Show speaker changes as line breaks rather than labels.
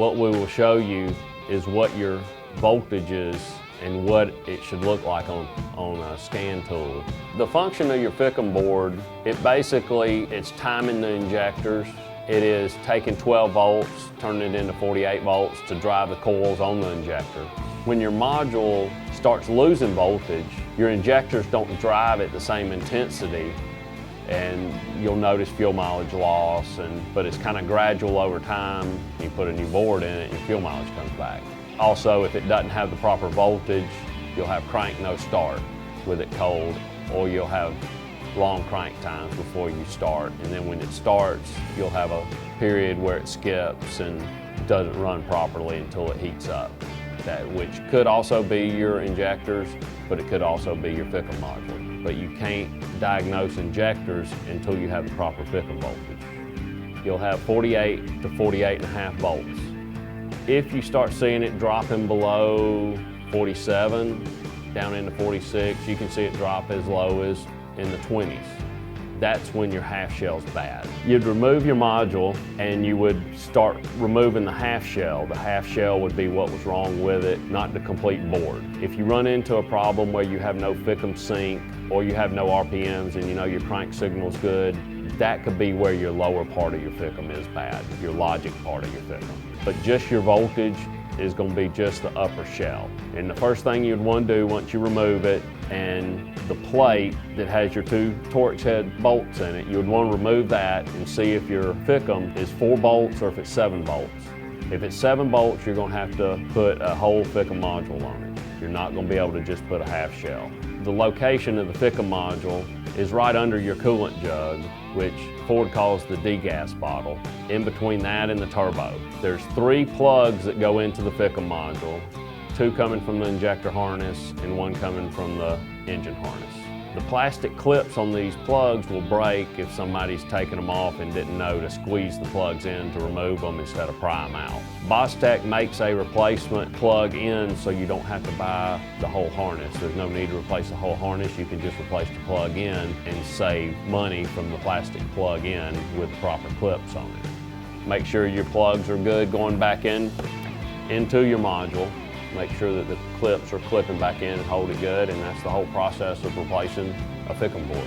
What we will show you is what your voltage is and what it should look like on a scan tool. The function of your FICM board, it's timing the injectors. It is taking 12 volts, turning it into 48 volts to drive the coils on the injector. When your module starts losing voltage, your injectors don't drive at the same intensity, and you'll notice fuel mileage loss, but it's kind of gradual over time. You put a new board in it and your fuel mileage comes back. Also, if it doesn't have the proper voltage, you'll have crank no start with it cold, or you'll have long crank times before you start. And then when it starts, you'll have a period where it skips and doesn't run properly until it heats up. Which could also be your injectors, but it could also be your FICM module. But you can't diagnose injectors until you have the proper FICM voltage. You'll have 48 to 48.5 volts. If you start seeing it dropping below 47, down into 46, you can see it drop as low as in the 20s. That's when your half shell's bad. You'd remove your module and you would start removing the half shell. The half shell would be what was wrong with it, not the complete board. If you run into a problem where you have no FICM sync or you have no RPMs and you know your crank signal's good, that could be where your lower part of your FICM is bad, your logic part of your FICM. But just your voltage is going to be just the upper shell. And the first thing you'd want to do once you remove it and the plate that has your two Torx head bolts in it, you would want to remove that and see if your FICM is 4 bolts or if it's 7 bolts. If it's 7 bolts, you're going to have to put a whole FICM module on it. You're not going to be able to just put a half shell. The location of the FICM module is right under your coolant jug, which Ford calls the degas bottle, in between that and the turbo. There's 3 plugs that go into the FICM module, 2 coming from the injector harness and 1 coming from the engine harness. The plastic clips on these plugs will break if somebody's taken them off and didn't know to squeeze the plugs in to remove them instead of pry them out. Bostech makes a replacement plug in so you don't have to buy the whole harness. There's no need to replace the whole harness. You can just replace the plug in and save money from the plastic plug in with the proper clips on it. Make sure your plugs are good going back into your module. Make sure that the clips are clipping back in and hold it good, and that's the whole process of replacing a FICM board.